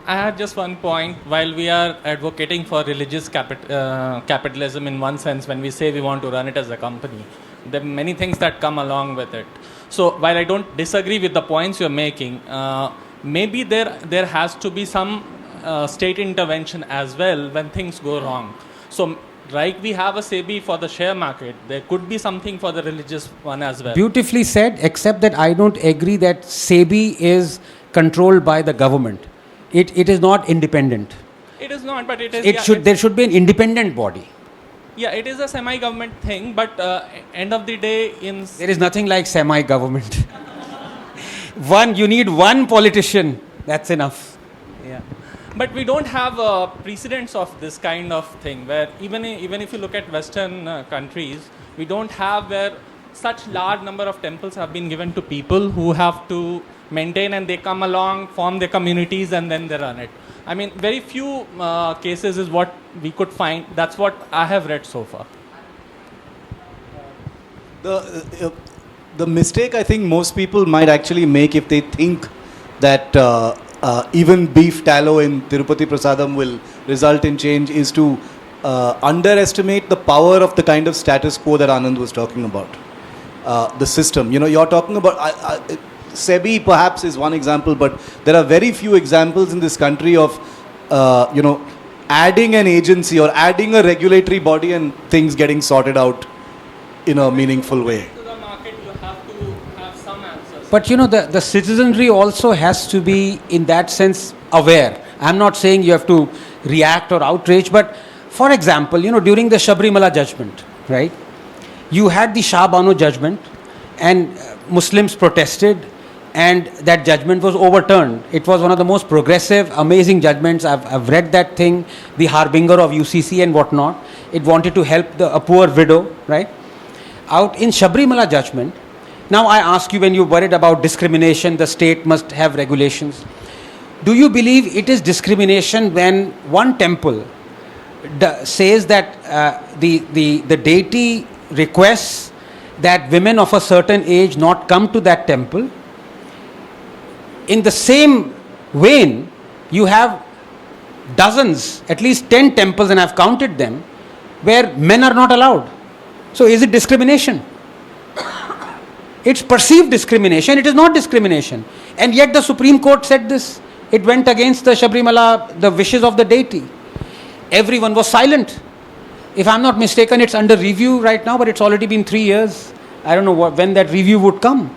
I had just one point. While we are advocating for religious capitalism in one sense, when we say we want to run it as a company, there are many things that come along with it. So while I don't disagree with the points you're making, maybe there has to be some state intervention as well when things go wrong. So like we have a SEBI for the share market, there could be something for the religious one as well. Beautifully said, except that I don't agree that SEBI is controlled by the government. It is not independent. It is not, but it is. There should be an independent body. Yeah, it is a semi-government thing, but end of the day, There is nothing like semi-government. You need one politician. That's enough. Yeah, but we don't have precedents of this kind of thing. Where even if you look at Western countries, we don't have where such large number of temples have been given to people who have to maintain, and they come along, form their communities, and then they run it. I mean, very few cases is what we could find. That's what I have read so far. The mistake I think most people might actually make if they think that even beef tallow in Tirupati Prasadam will result in change is to underestimate the power of the kind of status quo that Anand was talking about. The system. You're talking about... SEBI perhaps is one example, but there are very few examples in this country of, adding an agency or adding a regulatory body and things getting sorted out in a meaningful way. To the market, you have to have some answers. But the citizenry also has to be, in that sense, aware. I'm not saying you have to react or outrage, but for example, during the Sabrimala judgment, right? You had the Shah Banu judgment, and Muslims protested, and that judgment was overturned. It was one of the most progressive, amazing judgments. I've read that thing, the harbinger of UCC and whatnot. It wanted to help a poor widow, right? Out in Sabrimala judgment. Now I ask you, when you're worried about discrimination, the state must have regulations. Do you believe it is discrimination when one temple says that the deity requests that women of a certain age not come to that temple? In the same vein, you have dozens, at least 10 temples, and I've counted them, where men are not allowed. So is it discrimination? It's perceived discrimination, it is not discrimination. And yet the Supreme Court said this. It went against the Sabrimala, the wishes of the deity. Everyone was silent. If I'm not mistaken, it's under review right now, but it's already been 3 years. I don't know when that review would come.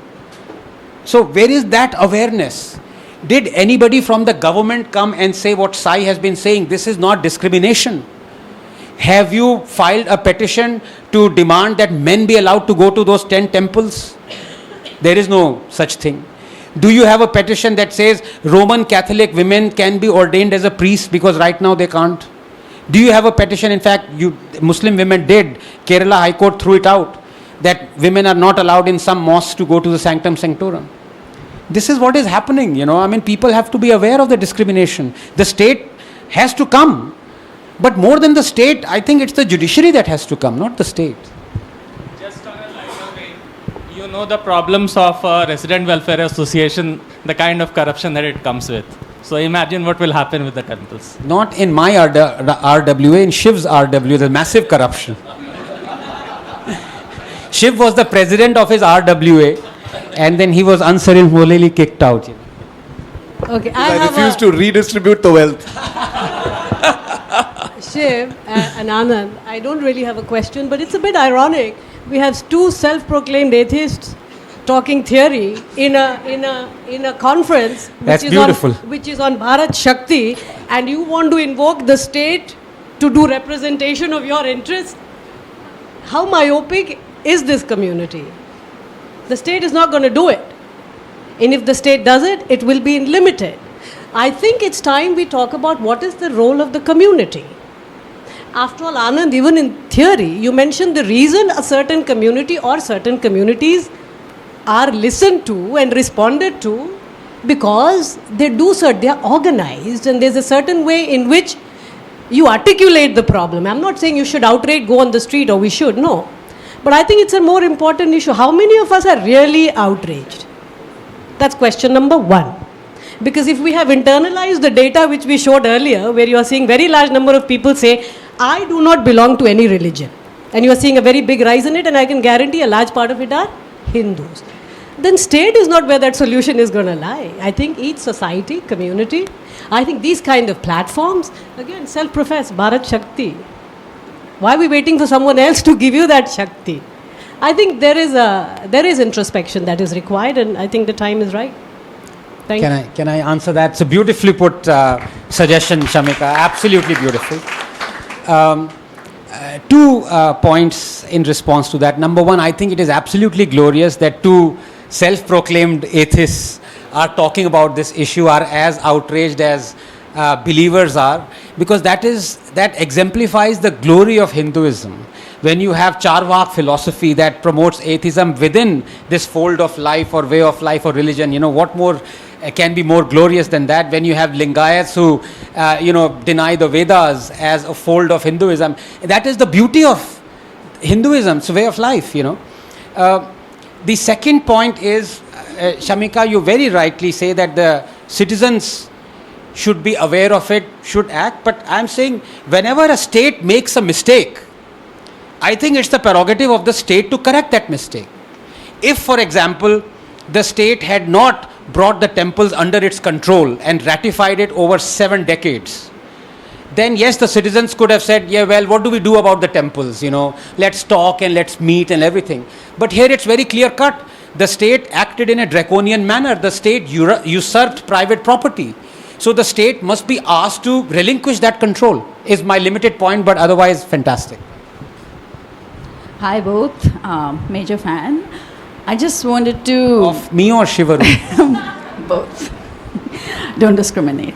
So where is that awareness? Did anybody from the government come and say what Sai has been saying? This is not discrimination. Have you filed a petition to demand that men be allowed to go to those 10 temples? There is no such thing. Do you have a petition that says Roman Catholic women can be ordained as a priest because right now they can't? Do you have a petition, in fact, Muslim women did, Kerala High Court threw it out, that women are not allowed in some mosques to go to the sanctum sanctorum? This is what is happening, I mean, people have to be aware of the discrimination. The state has to come. But more than the state, I think it's the judiciary that has to come, not the state. Just on a lighter vein, you know the problems of a resident welfare association, the kind of corruption that it comes with. So imagine what will happen with the temples. Not in my RWA, in Shiv's RWA, there's massive corruption. Shiv was the president of his RWA, and then he was unceremoniously kicked out. Okay, I refuse to redistribute the wealth. Shiv and Anand, I don't really have a question, but it's a bit ironic. We have two self-proclaimed atheists talking theory in a conference which is on Bharat Shakti, and you want to invoke the state to do representation of your interests. How myopic is this community? The state is not going to do it, and if the state does it, it will be limited. I think it's time we talk about what is the role of the community. After all, Anand, even in theory, you mentioned the reason a certain community or certain communities are listened to and responded to because they are organized, and there's a certain way in which you articulate the problem. I'm not saying you should outright go on the street, or we should, no. But I think it's a more important issue. How many of us are really outraged? That's question number one. Because if we have internalized the data which we showed earlier, where you are seeing very large number of people say, I do not belong to any religion, and you are seeing a very big rise in it, and I can guarantee a large part of it are Hindus, then state is not where that solution is going to lie. I think each society, community, I think these kind of platforms, again, self-professed Bharat Shakti. Why are we waiting for someone else to give you that Shakti? I think there is introspection that is required, and I think the time is right. Thank you. Can I answer that? It's a beautifully put suggestion, Shamika. Absolutely beautiful. 2 points in response to that. Number one, I think it is absolutely glorious that 2 self-proclaimed atheists are talking about this issue, are as outraged as believers are, because that exemplifies the glory of Hinduism. When you have Charvak philosophy that promotes atheism within this fold of life or way of life or religion, what more can be more glorious than that? When you have Lingayats who, deny the Vedas as a fold of Hinduism, that is the beauty of Hinduism. It's a way of life, The second point is, Shamika, you very rightly say that the citizens should be aware of it, should act. But I'm saying whenever a state makes a mistake, I think it's the prerogative of the state to correct that mistake. If, for example, the state had not brought the temples under its control and ratified it over 7 decades, then yes, the citizens could have said, yeah, well, what do we do about the temples? Let's talk and let's meet and everything. But here it's very clear cut. The state acted in a draconian manner. The state usurped private property. So the state must be asked to relinquish that control, is my limited point, but otherwise fantastic. Hi both, major fan. I just wanted to... Of me or Shivaru? Both. Don't discriminate.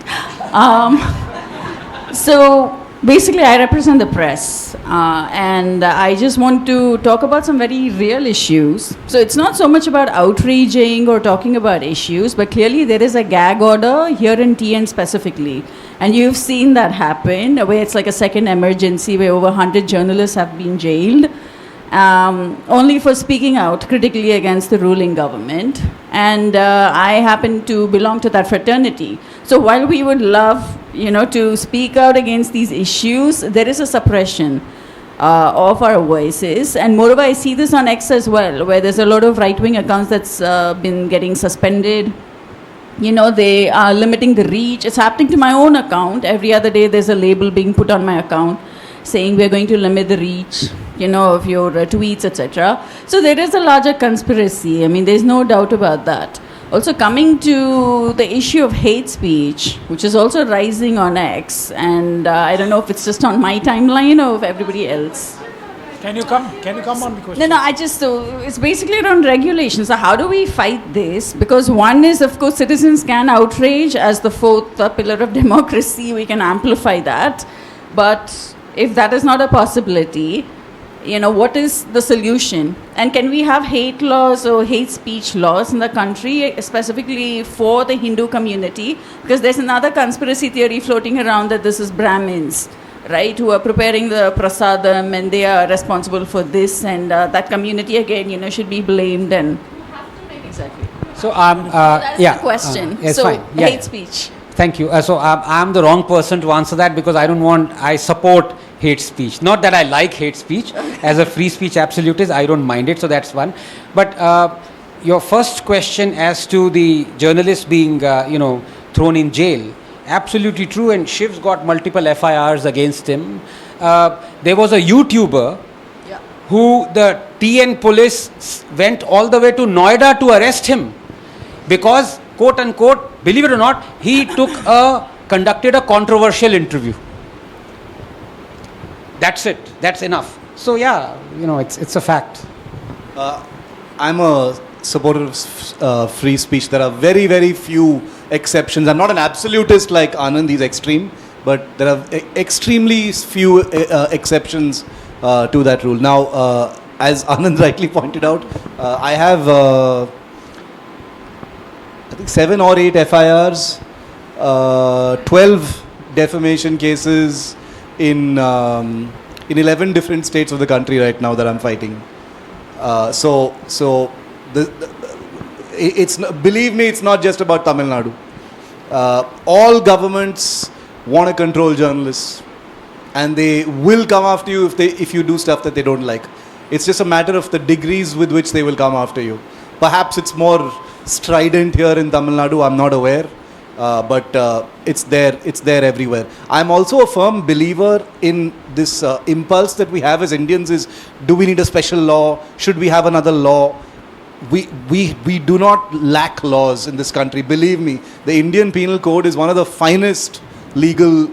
So basically I represent the press, and I just want to talk about some very real issues. So it's not so much about outraging or talking about issues, but clearly there is a gag order here in TN specifically. And you've seen that happen, where it's like a second emergency, where over 100 journalists have been jailed. Only for speaking out critically against the ruling government. And I happen to belong to that fraternity. So while we would love, to speak out against these issues, there is a suppression of our voices. And moreover, I see this on X as well, where there's a lot of right-wing accounts that's been getting suspended. They are limiting the reach. It's happening to my own account. Every other day there's a label being put on my account saying we're going to limit the reach, of your tweets, etc. So there is a larger conspiracy. I mean, there's no doubt about that. Also, coming to the issue of hate speech, which is also rising on X, and I don't know if it's just on my timeline or if everybody else. Can you come on the question? No, I just, it's basically around regulations. So how do we fight this? Because one is, of course, citizens can outrage as the fourth pillar of democracy. We can amplify that. But if that is not a possibility, what is the solution? And can we have hate laws or hate speech laws in the country, specifically for the Hindu community? Because there's another conspiracy theory floating around that this is Brahmins, right, who are preparing the prasadam and they are responsible for this, and that community again, should be blamed. And exactly. So that's yeah, the question. Yes, so fine. Yeah. hate speech. Thank you. So I'm the wrong person to answer that because I support hate speech. Not that I like hate speech. As a free speech absolutist, I don't mind it. So that's one. But your first question as to the journalist being, thrown in jail, absolutely true. And Shiv's got multiple FIRs against him. There was a YouTuber who the TN police went all the way to Noida to arrest him because, quote unquote, believe it or not, he conducted a controversial interview. That's it. That's enough. So yeah, it's a fact. I'm a supporter of free speech. There are very, very few exceptions. I'm not an absolutist like Anand, he's extreme, but there are extremely few exceptions to that rule. Now, as Anand rightly pointed out, I have I think 7 or 8 FIRs, 12 defamation cases in 11 different states of the country right now that I'm fighting. Believe me, it's not just about Tamil Nadu. All governments want to control journalists, and they will come after you if you do stuff that they don't like. It's just a matter of the degrees with which they will come after you. Perhaps it's more strident here in Tamil Nadu, I'm not aware, but it's there everywhere. I'm also a firm believer in this impulse that we have as Indians is, do we need a special law? Should we have another law? We do not lack laws in this country. Believe me, the Indian Penal Code is one of the finest legal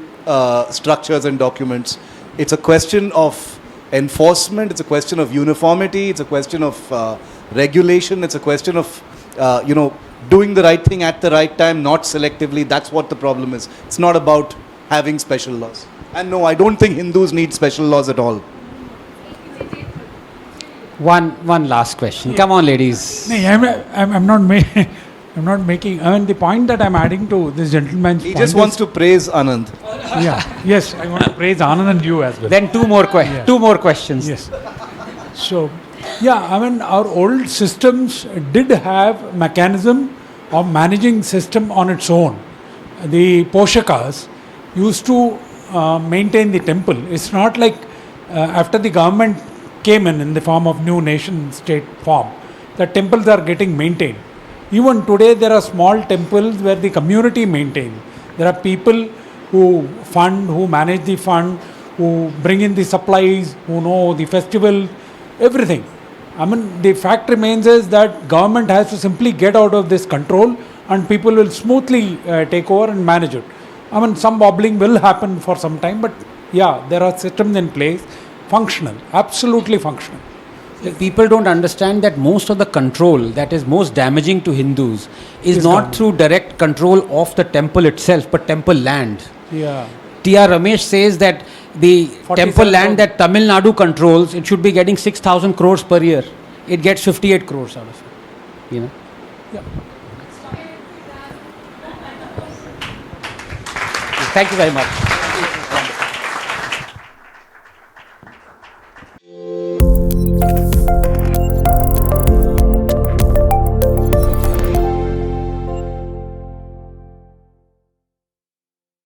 structures and documents. It's a question of enforcement, it's a question of uniformity, it's a question of regulation, it's a question of doing the right thing at the right time, not selectively. That's what the problem is. It's not about having special laws. And no, I don't think Hindus need special laws at all. One last question. Come on, ladies. No, I'm not making. I mean, the point that I'm adding to this gentleman's He point just wants to praise Anand. Yeah. Yes, I want to praise Anand and you as well. Then two more questions. Yes. So, yeah, I mean, our old systems did have mechanism of managing system on its own. The Poshakas used to maintain the temple. It's not like after the government came in the form of new nation state form, the temples are getting maintained. Even today there are small temples where the community maintains. There are people who fund, who manage the fund, who bring in the supplies, who know the festival, everything. I mean, the fact remains is that government has to simply get out of this control and people will smoothly take over and manage it. I mean, some wobbling will happen for some time, but yeah, there are systems in place, functional, absolutely functional. People don't understand that most of the control that is most damaging to Hindus is not through direct control of the temple itself, but temple land. Yeah. T.R. Ramesh says that the temple land that Tamil Nadu controls, it should be getting 6,000 crores per year. It gets 58 crores out of it. Yeah. Thank you very much.